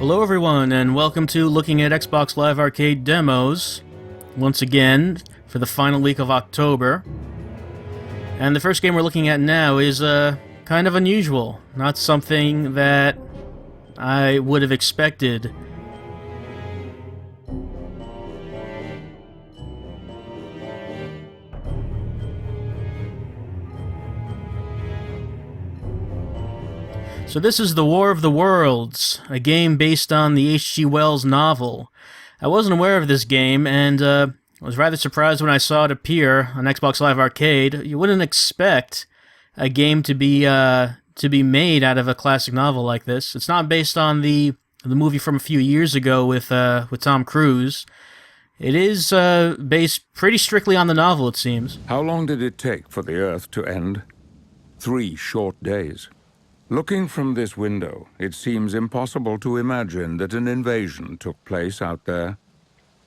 Hello everyone, and welcome to Looking at Xbox Live Arcade Demos, once again, for the final week of October. And the first game we're looking at now is kind of unusual, not something that I would have expected. So this is The War of the Worlds, a game based on the H.G. Wells novel. I wasn't aware of this game, and I was rather surprised when I saw it appear on Xbox Live Arcade. You wouldn't expect a game to be made out of a classic novel like this. It's not based on the movie from a few years ago with Tom Cruise. It is based pretty strictly on the novel, it seems. How long did it take for the Earth to end? 3 short days. Looking from this window, it seems impossible to imagine that an invasion took place out there.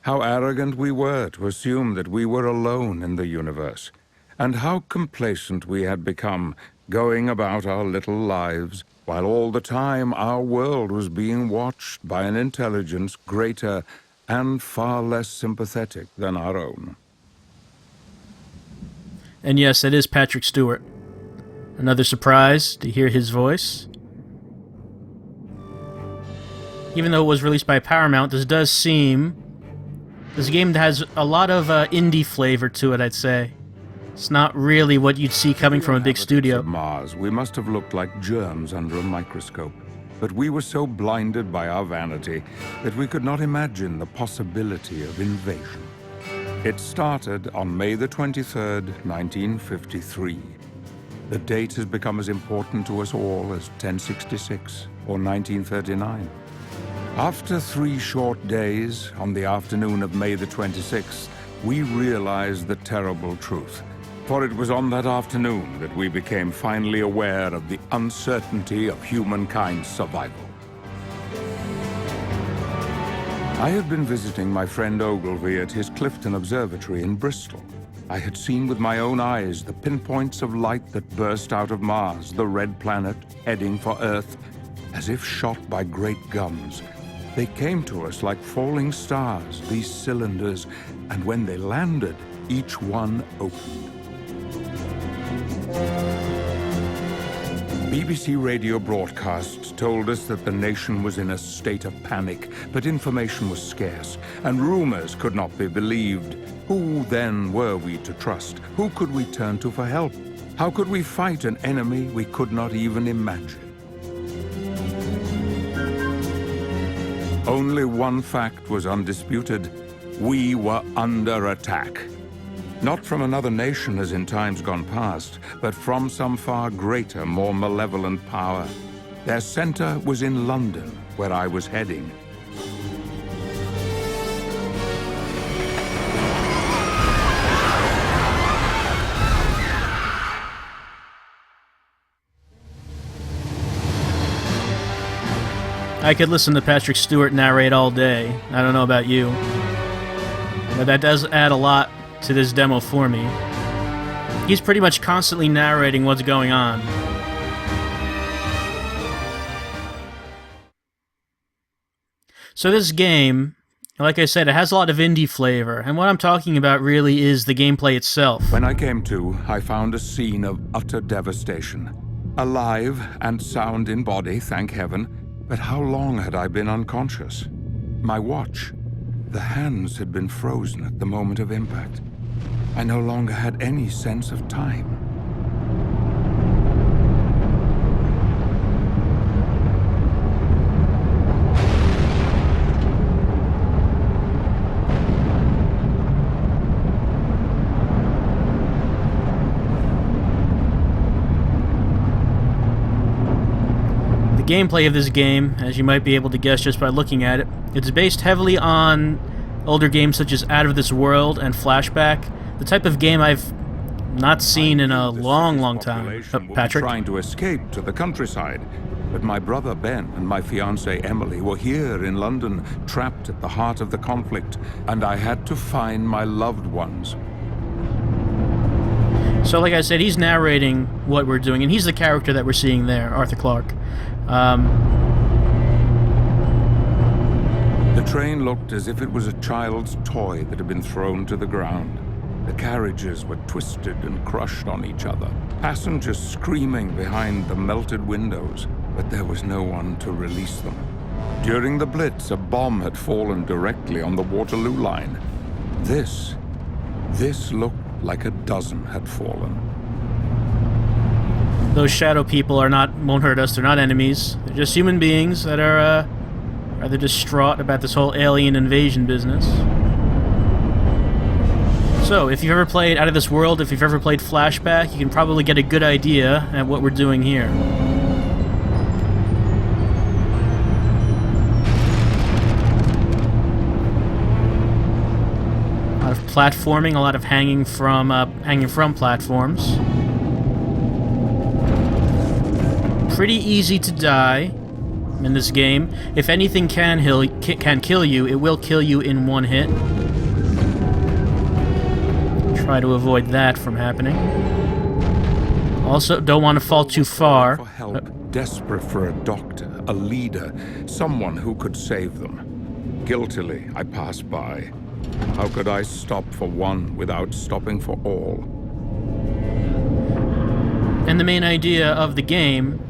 How arrogant we were to assume that we were alone in the universe, and how complacent we had become, going about our little lives, while all the time our world was being watched by an intelligence greater and far less sympathetic than our own. And yes, it is Patrick Stewart. Another surprise to hear his voice. Even though it was released by Paramount, this game has a lot of indie flavor to it, I'd say. It's not really what you'd see coming from a big studio. Of Mars, we must have looked like germs under a microscope, but we were so blinded by our vanity that we could not imagine the possibility of invasion. It started on May the 23rd, 1953. The date has become as important to us all as 1066 or 1939. After 3 short days, on the afternoon of May the 26th, we realized the terrible truth. For it was on that afternoon that we became finally aware of the uncertainty of humankind's survival. I had been visiting my friend Ogilvy at his Clifton Observatory in Bristol. I had seen with my own eyes the pinpoints of light that burst out of Mars, the red planet, heading for Earth, as if shot by great guns. They came to us like falling stars, these cylinders, and when they landed, each one opened. BBC radio broadcasts told us that the nation was in a state of panic, but information was scarce, and rumors could not be believed. Who then were we to trust? Who could we turn to for help? How could we fight an enemy we could not even imagine? Only one fact was undisputed. We were under attack. Not from another nation as in times gone past, but from some far greater, more malevolent power. Their center was in London, where I was heading. I could listen to Patrick Stewart narrate all day. I don't know about you, but that does add a lot to this demo for me. He's pretty much constantly narrating what's going on. So this game, like I said, it has a lot of indie flavor, and what I'm talking about really is the gameplay itself. When I came to, I found a scene of utter devastation. Alive and sound in body, thank heaven, but how long had I been unconscious? My watch, the hands had been frozen at the moment of impact. I no longer had any sense of time. The gameplay of this game, as you might be able to guess just by looking at it, it's based heavily on older games such as Out of This World and Flashback, the type of game I've not seen in a long time. Patrick? Trying to escape to the countryside, but my brother Ben and my fiancée Emily were here in London, trapped at the heart of the conflict, and I had to find my loved ones. So like I said, he's narrating what we're doing, and he's the character that we're seeing there, Arthur Clarke. The train looked as if it was a child's toy that had been thrown to the ground. The carriages were twisted and crushed on each other, passengers screaming behind the melted windows, but there was no one to release them. During the Blitz, a bomb had fallen directly on the Waterloo line. This looked like a dozen had fallen. Those shadow people won't hurt us. They're not enemies. They're just human beings that are rather distraught about this whole alien invasion business. So, if you've ever played Out of This World, if you've ever played Flashback, you can probably get a good idea at what we're doing here. A lot of platforming, a lot of hanging from platforms. Pretty easy to die in this game. If anything can kill you, it will kill you in one hit. Try to avoid that from happening. Also, don't want to fall too far. For help, desperate for a doctor, a leader, someone who could save them. Guiltily, I passed by. How could I stop for one without stopping for all? And the main idea of the game,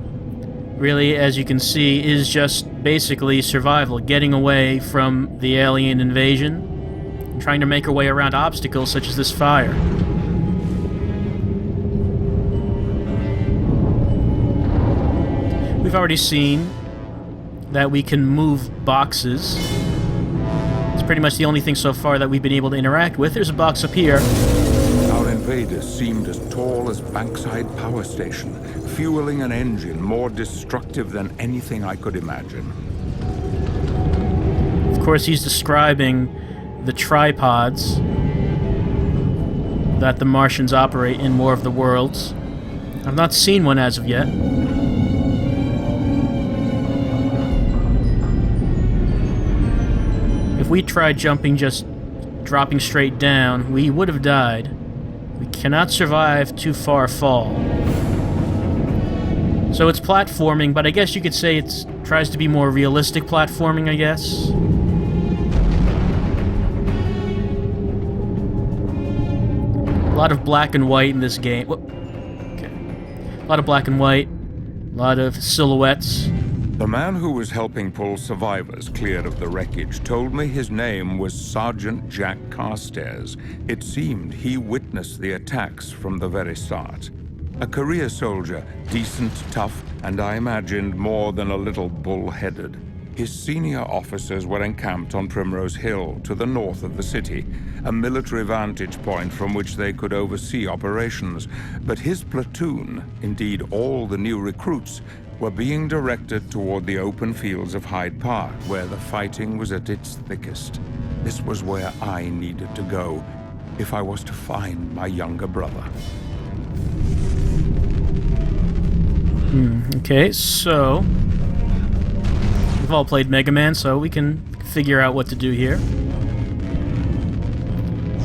really, as you can see, is just basically survival, getting away from the alien invasion, and trying to make our way around obstacles such as this fire. We've already seen that we can move boxes. It's pretty much the only thing so far that we've been able to interact with. There's a box up here. Our invaders seemed as tall as Bankside Power Station, fueling an engine more destructive than anything I could imagine. Of course, he's describing the tripods that the Martians operate in War of the Worlds. I've not seen one as of yet. If we tried jumping, just dropping straight down, we would have died. We cannot survive too far fall. So it's platforming, but I guess you could say it tries to be more realistic platforming, I guess. A lot of black and white in this game. Okay. A lot of black and white. A lot of silhouettes. The man who was helping pull survivors clear of the wreckage told me his name was Sergeant Jack Carstairs. It seemed he witnessed the attacks from the very start. A career soldier, decent, tough, and I imagined more than a little bull-headed. His senior officers were encamped on Primrose Hill, to the north of the city, a military vantage point from which they could oversee operations. But his platoon, indeed all the new recruits, were being directed toward the open fields of Hyde Park, where the fighting was at its thickest. This was where I needed to go, if I was to find my younger brother. Okay, so we've all played Mega Man, so we can figure out what to do here.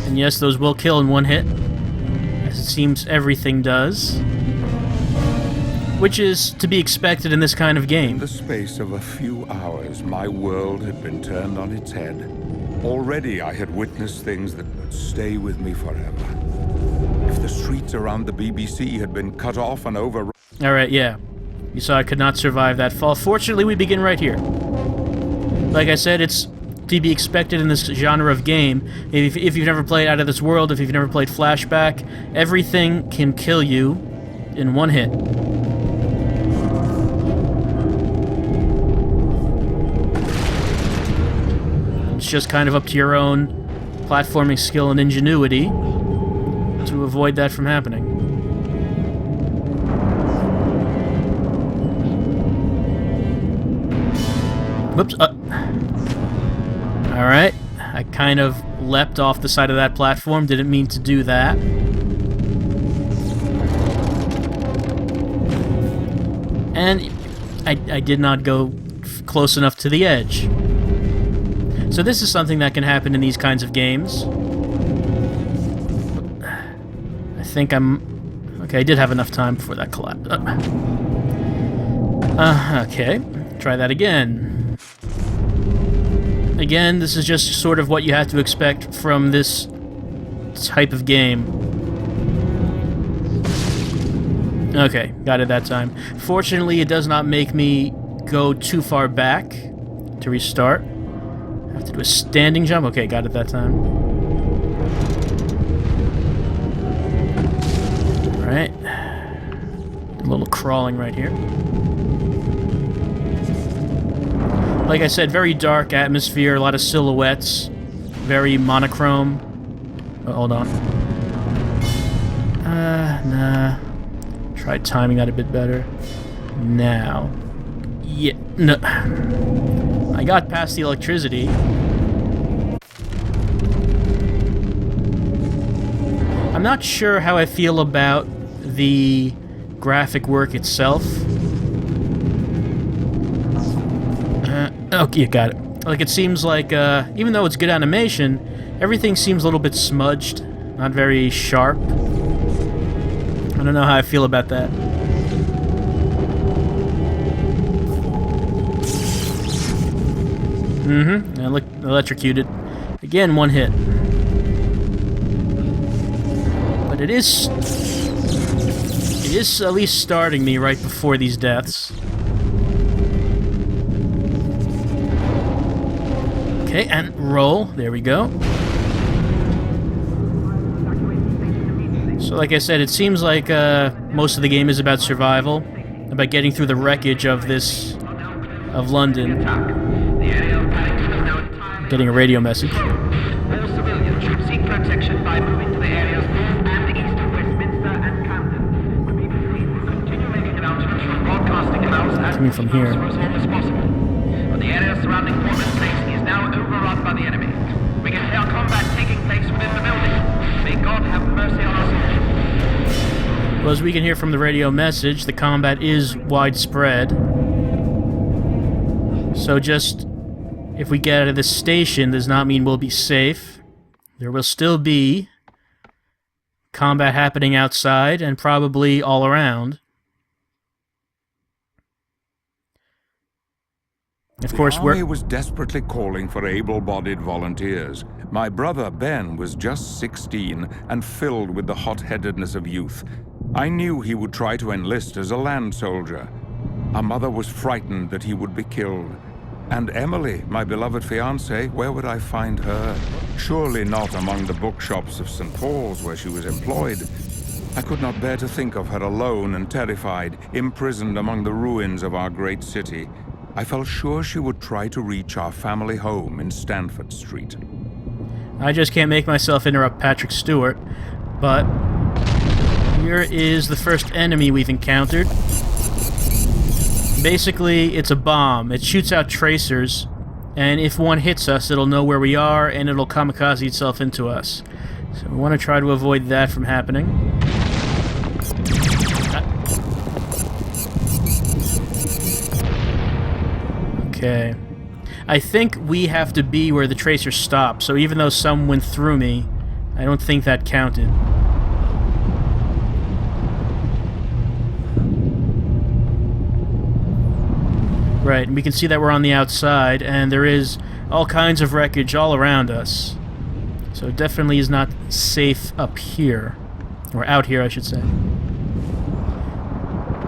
And yes, those will kill in one hit, as it seems everything does. Which is to be expected in this kind of game. In the space of a few hours, my world had been turned on its head. Already I had witnessed things that would stay with me forever. If the streets around the BBC had been cut off and overrun... Alright, yeah. You saw I could not survive that fall. Fortunately, we begin right here. Like I said, it's to be expected in this genre of game. If you've never played Out of This World, if you've never played Flashback, everything can kill you in one hit. It's just kind of up to your own platforming skill and ingenuity to avoid that from happening. Whoops. Alright. I kind of leapt off the side of that platform. Didn't mean to do that. And I did not go close enough to the edge. So this is something that can happen in these kinds of games. I think I'm... Okay, I did have enough time before that collapsed. Okay, try that again. Again, this is just sort of what you have to expect from this type of game. Okay, got it that time. Fortunately, it does not make me go too far back to restart. I have to do a standing jump. Okay, got it that time. Alright. A little crawling right here. Like I said, very dark atmosphere, a lot of silhouettes, very monochrome. Oh, hold on. Nah. Try timing that a bit better. Now. Yeah, no. I got past the electricity. I'm not sure how I feel about the graphic work itself. Okay, got it. Like, it seems like, even though it's good animation, everything seems a little bit smudged, not very sharp. I don't know how I feel about that. I look electrocuted. Again, one hit. But it is at least starting me right before these deaths. Okay, and roll. There we go. So like I said, it seems like most of the game is about survival, about getting through the wreckage of London. Getting a radio message. All civilians should seek protection by moving to the areas north and east of Westminster and Camden. The BBC will continue making announcements from Broadcasting House as coming from here. as possible. But the area surrounding Portland Place is now overrun by the enemy. We can hear combat taking place within the building. May God have mercy on us all. Well, as we can hear from the radio message, the combat is widespread. So just, if we get out of this station, does not mean we'll be safe. There will still be combat happening outside and probably all around. Of course, the army was desperately calling for able-bodied volunteers. My brother Ben was just 16 and filled with the hot-headedness of youth. I knew he would try to enlist as a land soldier. Our mother was frightened that he would be killed. And Emily, my beloved fiancée, where would I find her? Surely not among the bookshops of St. Paul's where she was employed. I could not bear to think of her alone and terrified, imprisoned among the ruins of our great city. I felt sure she would try to reach our family home in Stanford Street. I just can't make myself interrupt Patrick Stewart, but here is the first enemy we've encountered. Basically, it's a bomb. It shoots out tracers, and if one hits us, it'll know where we are, and it'll kamikaze itself into us. So we want to try to avoid that from happening. Okay. I think we have to be where the tracer stopped, so even though some went through me, I don't think that counted. Right, and we can see that we're on the outside, and there is all kinds of wreckage all around us. So it definitely is not safe up here. Or out here, I should say.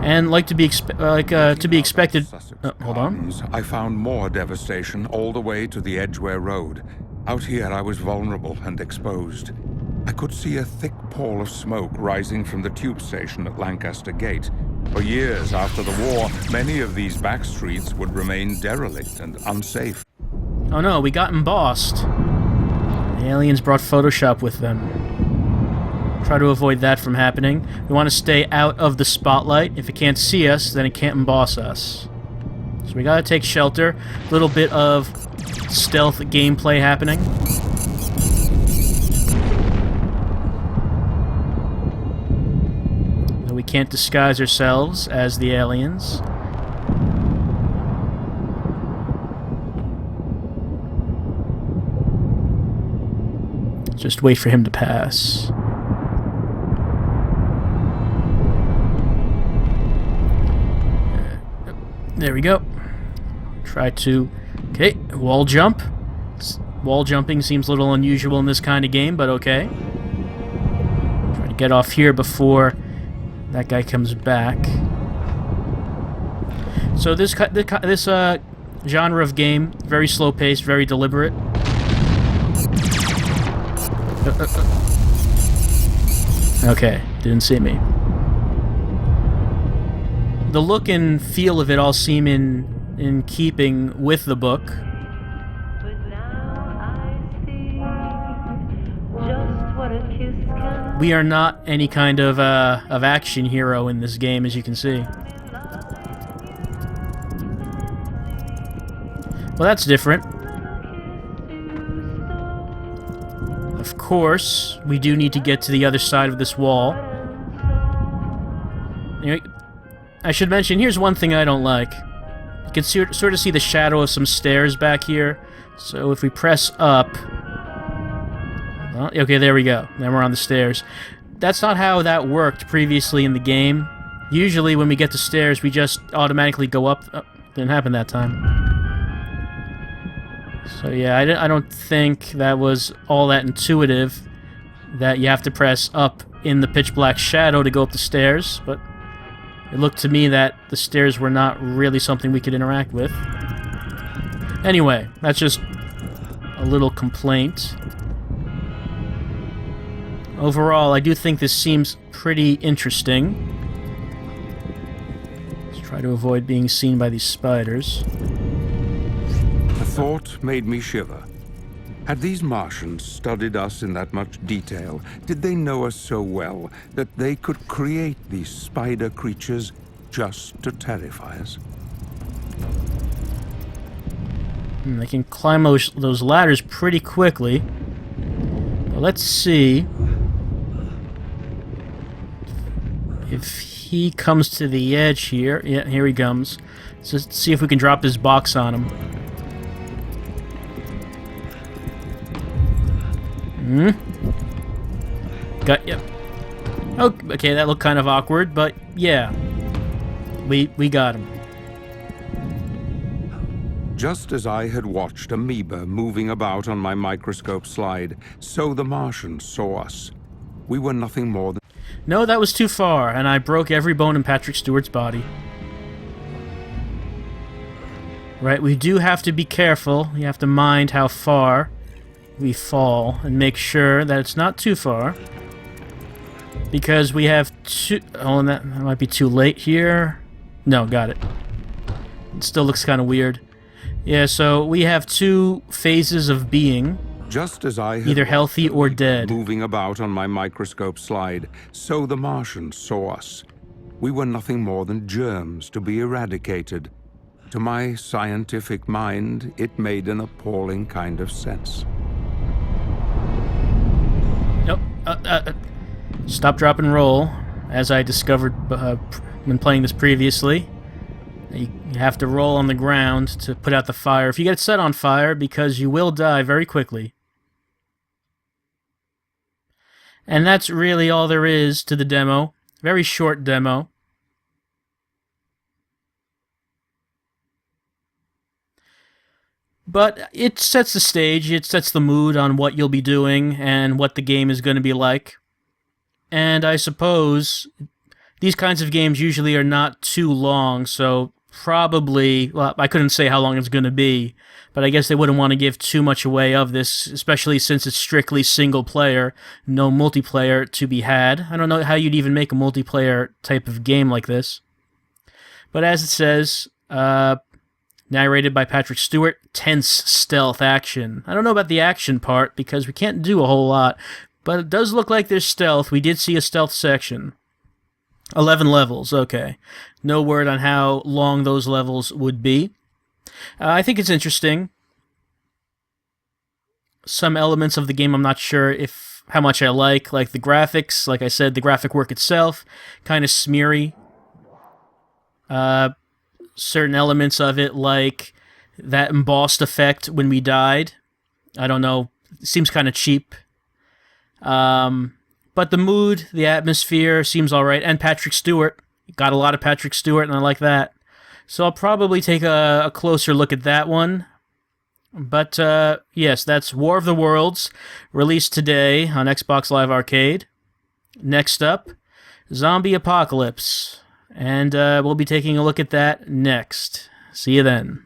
And like to be expected... Oh, hold on. I found more devastation all the way to the Edgware Road. Out here I was vulnerable and exposed. I could see a thick pall of smoke rising from the tube station at Lancaster Gate. For years after the war, many of these back streets would remain derelict and unsafe. Oh no, we got embossed. The aliens brought Photoshop with them. Try to avoid that from happening. We want to stay out of the spotlight. If it can't see us, then it can't emboss us. So we gotta take shelter. A little bit of stealth gameplay happening. Though we can't disguise ourselves as the aliens. Just wait for him to pass. There we go. Try to... Okay, wall jump. Wall jumping seems a little unusual in this kind of game, but okay. Try to get off here before that guy comes back. So this genre of game, very slow paced, very deliberate. Okay, didn't see me. The look and feel of it all seem in keeping with the book. We are not any kind of action hero in this game, as you can see. Well, that's different. Of course, we do need to get to the other side of this wall. Anyway, I should mention, here's one thing I don't like. You can sort of see the shadow of some stairs back here. So if we press up... Well, okay, there we go. Now we're on the stairs. That's not how that worked previously in the game. Usually when we get to stairs, we just automatically go up. Oh, didn't happen that time. So yeah, I don't think that was all that intuitive, that you have to press up in the pitch black shadow to go up the stairs, but it looked to me that the stairs were not really something we could interact with. Anyway, that's just a little complaint. Overall, I do think this seems pretty interesting. Let's try to avoid being seen by these spiders. The thought made me shiver. Had these Martians studied us in that much detail? Did they know us so well that they could create these spider creatures just to terrify us? They can climb those ladders pretty quickly. Well, let's see if he comes to the edge here. Yeah, here he comes. Let's see if we can drop this box on him. Got you. Oh, okay, that looked kind of awkward, but yeah. We got him. Just as I had watched amoeba moving about on my microscope slide, so the Martians saw us. We were nothing more than... No, that was too far, and I broke every bone in Patrick Stewart's body. Right, we do have to be careful. You have to mind how far we fall and make sure that it's not too far. Because we have two... Oh, and that might be too late here. No, got it. It still looks kind of weird. Yeah, so we have two phases of being. Just as I had either healthy or dead. Moving about on my microscope slide, so the Martians saw us. We were nothing more than germs to be eradicated. To my scientific mind, it made an appalling kind of sense. Nope. Stop, drop, and roll. As I discovered when playing this previously, you have to roll on the ground to put out the fire. If you get set on fire, because you will die very quickly. And that's really all there is to the demo. Very short demo. But it sets the stage, it sets the mood on what you'll be doing and what the game is going to be like. And I suppose these kinds of games usually are not too long, so probably, well, I couldn't say how long it's going to be, but I guess they wouldn't want to give too much away of this, especially since it's strictly single player, no multiplayer to be had. I don't know how you'd even make a multiplayer type of game like this. But as it says, narrated by Patrick Stewart, tense stealth action. I don't know about the action part, because we can't do a whole lot, but it does look like there's stealth. We did see a stealth section. 11 levels, okay. No word on how long those levels would be. I think it's interesting. Some elements of the game I'm not sure how much I like the graphics. Like I said, the graphic work itself, kind of smeary. Certain elements of it, like that embossed effect when we died. I don't know, it seems kind of cheap. But the mood, the atmosphere seems alright, and Patrick Stewart. Got a lot of Patrick Stewart, and I like that. So I'll probably take a closer look at that one But, yes, that's War of the Worlds, released today on Xbox Live Arcade. Next up, Zombie Apocalypse. And we'll be taking a look at that next. See you then.